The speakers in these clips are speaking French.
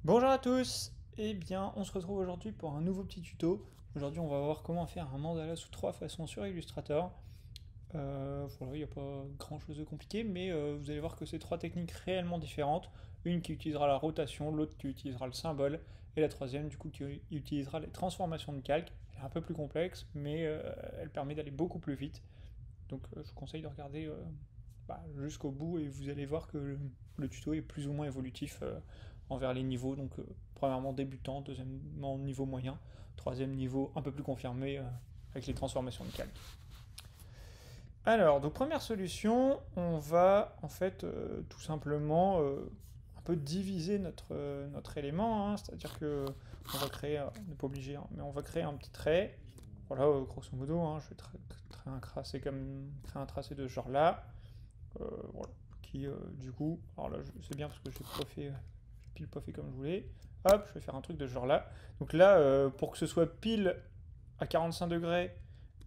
Bonjour à tous! Eh bien, on se retrouve aujourd'hui pour un nouveau petit tuto. Aujourd'hui, on va voir comment faire un mandala sous trois façons sur Illustrator. Voilà, il n'y a pas grand chose de compliqué, mais vous allez voir que c'est trois techniques réellement différentes. Une qui utilisera la rotation, l'autre qui utilisera le symbole, et la troisième, du coup, qui utilisera les transformations de calque. Elle est un peu plus complexe, mais elle permet d'aller beaucoup plus vite. Donc, je vous conseille de regarder jusqu'au bout et vous allez voir que le tuto est plus ou moins évolutif envers les niveaux. Donc, premièrement débutant, deuxièmement niveau moyen, troisième niveau un peu plus confirmé avec les transformations de calque. Alors, donc première solution, on va en fait tout simplement un peu diviser notre élément, hein, c'est-à-dire que on va créer, on n'est pas obligé, hein, mais on va créer un petit trait. Voilà, grosso modo, hein, je vais créer un tracé de ce genre-là. Voilà, qui du coup, alors là c'est bien parce que j'ai pile pas fait comme je voulais. Hop, je vais faire un truc de ce genre là. Donc là, pour que ce soit pile à 45 degrés,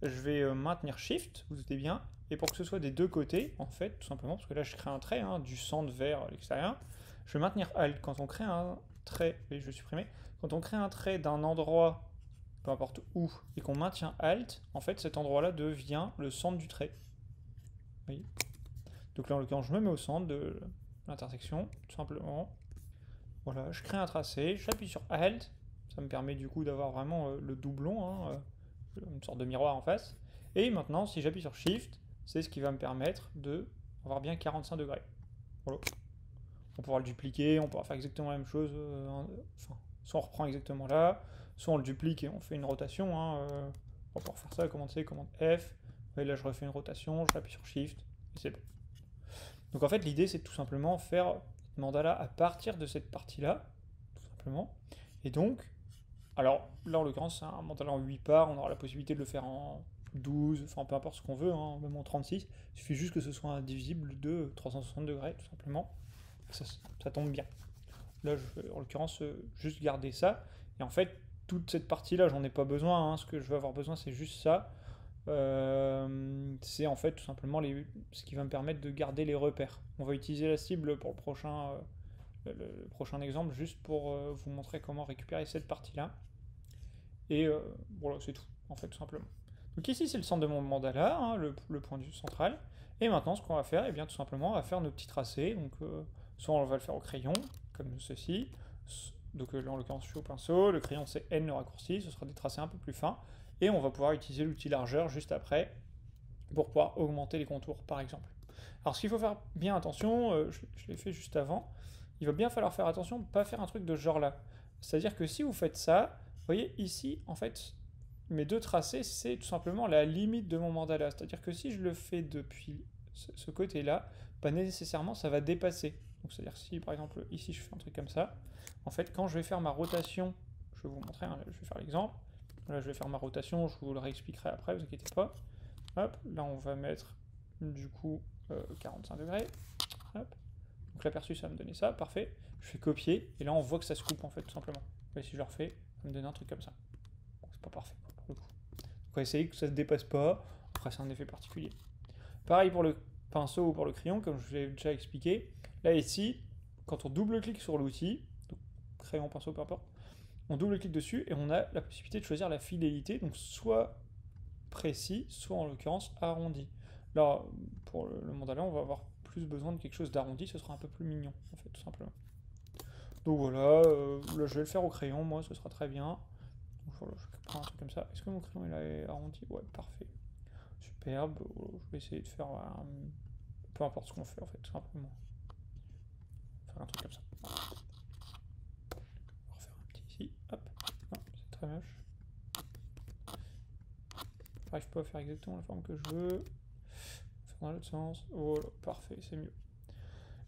je vais maintenir Shift, vous doutez bien. Et pour que ce soit des deux côtés, en fait, tout simplement, parce que là je crée un trait, hein, du centre vers l'extérieur, je vais maintenir Alt. Quand on crée un trait, et je vais supprimer, quand on crée un trait d'un endroit, peu importe où, et qu'on maintient Alt, en fait cet endroit-là devient le centre du trait. Vous voyez. Donc là, en l'occurrence, je me mets au centre de l'intersection, tout simplement. Voilà, je crée un tracé, j'appuie sur Alt. Ça me permet du coup d'avoir vraiment le doublon, hein, une sorte de miroir en face. Et maintenant, si j'appuie sur Shift, c'est ce qui va me permettre de avoir bien 45 degrés. Voilà. On pourra le dupliquer, on pourra faire exactement la même chose. Enfin, soit on reprend exactement là, soit on le duplique et on fait une rotation. Hein, on va pouvoir faire ça, commande C, commande F. Et là, je refais une rotation, j'appuie sur Shift, et c'est bon. Donc en fait, l'idée, c'est tout simplement faire mandala à partir de cette partie-là, tout simplement. Et donc, alors là, en l'occurrence, c'est un mandala en 8 parts, on aura la possibilité de le faire en 12, enfin peu importe ce qu'on veut, hein, même en 36. Il suffit juste que ce soit indivisible de 360 degrés, tout simplement. Ça tombe bien. Là, je vais en l'occurrence juste garder ça. Et en fait, toute cette partie-là, j'en ai pas besoin. Hein. Ce que je vais avoir besoin, c'est juste ça. C'est en fait tout simplement ce qui va me permettre de garder les repères. On va utiliser la cible pour le prochain exemple, juste pour vous montrer comment récupérer cette partie-là. Et voilà, c'est tout, en fait, tout simplement. Donc ici, c'est le centre de mon mandala, hein, le point de vue central. Et maintenant, ce qu'on va faire, et bien tout simplement, on va faire nos petits tracés. Donc, soit on va le faire au crayon, comme ceci. Donc là, en l'occurrence, je suis au pinceau. Le crayon, c'est N le raccourci. Ce sera des tracés un peu plus fins. Et on va pouvoir utiliser l'outil largeur juste après pour pouvoir augmenter les contours, par exemple. Alors, ce qu'il faut faire bien attention, je l'ai fait juste avant, il va bien falloir faire attention de ne pas faire un truc de ce genre-là. C'est-à-dire que si vous faites ça, vous voyez ici, en fait, mes deux tracés, c'est tout simplement la limite de mon mandala. C'est-à-dire que si je le fais depuis ce côté-là, pas nécessairement ça va dépasser. Donc c'est-à-dire si par exemple ici je fais un truc comme ça, en fait quand je vais faire ma rotation, je vais vous montrer, hein, je vais faire l'exemple. Là je vais faire ma rotation, je vous le réexpliquerai après, vous inquiétez pas. Hop, là on va mettre du coup 45 degrés. Hop. Donc l'aperçu ça va me donner ça, parfait. Je fais copier et là on voit que ça se coupe en fait tout simplement. Et si je le refais, ça me donne un truc comme ça. Bon, c'est pas parfait pour le coup. Donc on va essayer que ça se dépasse pas. Après c'est un effet particulier. Pareil pour le pinceau ou pour le crayon, comme je vous l'ai déjà expliqué. Là ici, quand on double-clique sur l'outil, donc crayon, pinceau, peu importe, on double-clique dessus et on a la possibilité de choisir la fidélité, donc soit précis, soit en l'occurrence arrondi. Là, pour le mandala, on va avoir plus besoin de quelque chose d'arrondi, ce sera un peu plus mignon, en fait, tout simplement. Donc voilà, là je vais le faire au crayon, moi, ce sera très bien. Donc voilà, je prends un truc comme ça. Est-ce que mon crayon il est arrondi? Ouais, parfait. Superbe. Je vais essayer de faire peu importe ce qu'on fait, en fait, tout simplement. Faire un truc comme ça. On va refaire un petit ici. Hop. Non, c'est très moche. J'arrive pas à faire exactement la forme que je veux. Faire dans l'autre sens. Voilà, parfait, c'est mieux.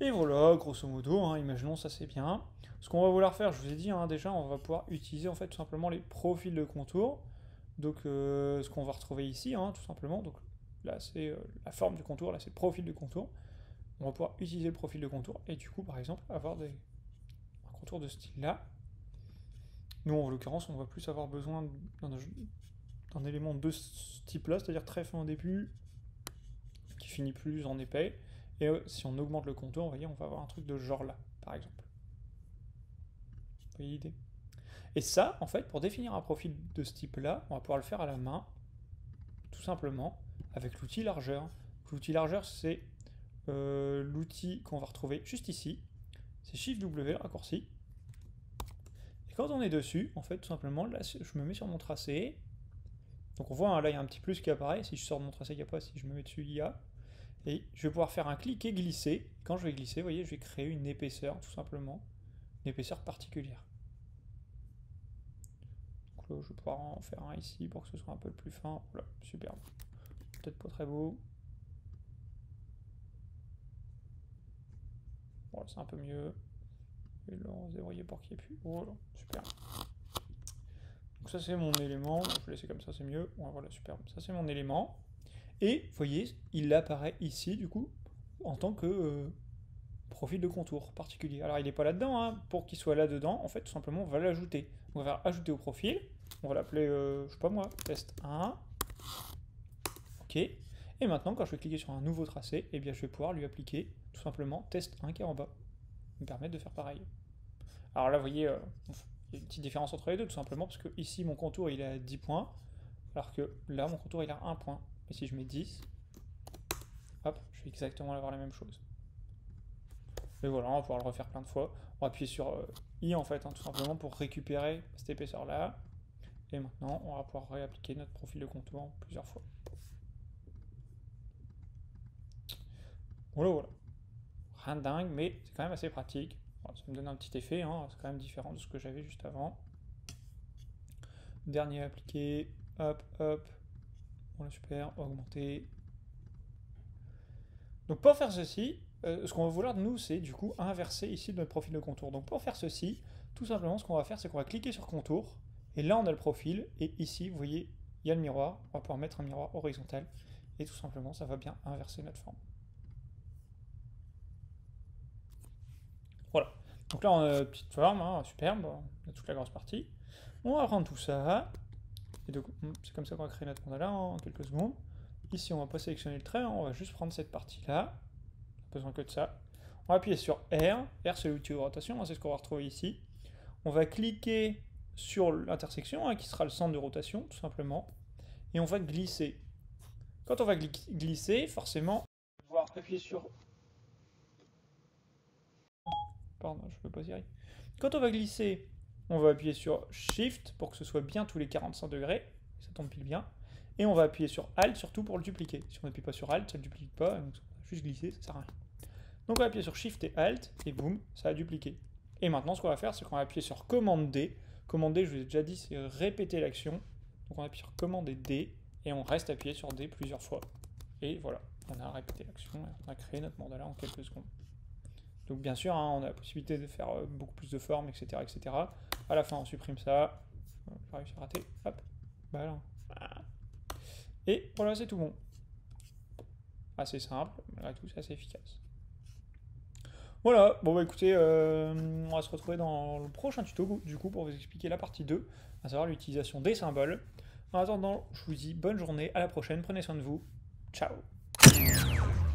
Et voilà, grosso modo, hein, imaginons ça c'est bien. Ce qu'on va vouloir faire, je vous ai dit hein, déjà, on va pouvoir utiliser en fait tout simplement les profils de contour. Donc ce qu'on va retrouver ici, hein, tout simplement. Donc là c'est la forme du contour, là c'est le profil du contour. On va pouvoir utiliser le profil de contour et du coup par exemple avoir un contour de ce style là. Nous en l'occurrence on va plus avoir besoin d'un élément de ce type là, c'est-à-dire très fin au début, qui finit plus en épais. Et si on augmente le contour, vous voyez, on va avoir un truc de ce genre là, par exemple. voyez l'idée. Et ça, en fait, pour définir un profil de ce type-là, on va pouvoir le faire à la main, tout simplement, avec l'outil largeur. L'outil largeur, c'est l'outil qu'on va retrouver juste ici. C'est Shift-W, le raccourci. Et quand on est dessus, en fait, tout simplement, là, je me mets sur mon tracé. Donc on voit, hein, là, il y a un petit plus qui apparaît. Si je sors de mon tracé, il n'y a pas. Si je me mets dessus, il y a. Et je vais pouvoir faire un clic et glisser. Quand je vais glisser, vous voyez, je vais créer une épaisseur, tout simplement. Une épaisseur particulière. Donc là, je vais pouvoir en faire un ici pour que ce soit un peu plus fin. Voilà, superbe. Peut-être pas très beau. Voilà, c'est un peu mieux. Et là, on va se débrouiller pour qu'il n'y ait plus. Voilà, super. Donc ça, c'est mon élément. Je vais laisser comme ça, c'est mieux. Ouais, voilà, superbe. Ça, c'est mon élément. Et, vous voyez, il apparaît ici, du coup, en tant que profil de contour particulier. Alors, il n'est pas là-dedans, hein. Pour qu'il soit là-dedans, en fait, tout simplement, on va l'ajouter. On va faire ajouter au profil. On va l'appeler, je sais pas moi, test 1. OK. Et maintenant, quand je vais cliquer sur un nouveau tracé, eh bien, je vais pouvoir lui appliquer tout simplement test 1 qui est en bas. Me permettre de faire pareil. Alors là, vous voyez, il y a une petite différence entre les deux, tout simplement, parce que ici, mon contour, il est à 10 points, alors que là, mon contour, il est à 1 point. Et si je mets 10, hop, je vais exactement avoir la même chose. Et voilà, on va pouvoir le refaire plein de fois. On va appuyer sur I, en fait, hein, tout simplement, pour récupérer cette épaisseur-là. Et maintenant, on va pouvoir réappliquer notre profil de contour plusieurs fois. Voilà, voilà. Rien de dingue, mais c'est quand même assez pratique. Bon, ça me donne un petit effet, hein, c'est quand même différent de ce que j'avais juste avant. Dernier appliqué, hop, hop. Voilà, super, augmenter. Donc pour faire ceci, ce qu'on va vouloir de nous, c'est du coup inverser ici notre profil de contour. Donc pour faire ceci, tout simplement, ce qu'on va faire, c'est qu'on va cliquer sur contour, et là on a le profil, et ici, vous voyez, il y a le miroir. On va pouvoir mettre un miroir horizontal, et tout simplement, ça va bien inverser notre forme. Voilà. Donc là, on a une petite forme, hein, superbe, on a toute la grosse partie. On va prendre tout ça, et donc c'est comme ça qu'on va créer notre mandala en quelques secondes. Ici, on va pas sélectionner le trait, on va juste prendre cette partie-là. Pas besoin que de ça. On va appuyer sur R. R, c'est l'outil de rotation, hein, c'est ce qu'on va retrouver ici. On va cliquer sur l'intersection, hein, qui sera le centre de rotation, tout simplement. Et on va glisser. Quand on va glisser, forcément, on va pouvoir appuyer sur... Pardon, je peux pas y arriver. Quand on va glisser, on va appuyer sur Shift pour que ce soit bien tous les 45 degrés. Ça tombe pile bien. Et on va appuyer sur Alt surtout pour le dupliquer. Si on n'appuie pas sur Alt, ça ne duplique pas. Donc juste glisser, ça sert à rien. Donc on va appuyer sur Shift et Alt et boum, ça a dupliqué. Et maintenant, ce qu'on va faire, c'est qu'on va appuyer sur Commande D. Commande D, je vous ai déjà dit, c'est répéter l'action. Donc on appuie sur Commande et D et on reste appuyé sur D plusieurs fois. Et voilà, on a répété l'action et on a créé notre mandala en quelques secondes. Donc bien sûr, hein, on a la possibilité de faire beaucoup plus de formes, etc., etc. À la fin, on supprime ça. J'ai réussi à rater. Hop. Bah là. Et voilà, c'est tout bon. Assez simple, malgré tout, c'est assez efficace. Voilà, bon bah écoutez, on va se retrouver dans le prochain tuto, du coup, pour vous expliquer la partie 2, à savoir l'utilisation des symboles. En attendant, je vous dis bonne journée, à la prochaine, prenez soin de vous. Ciao.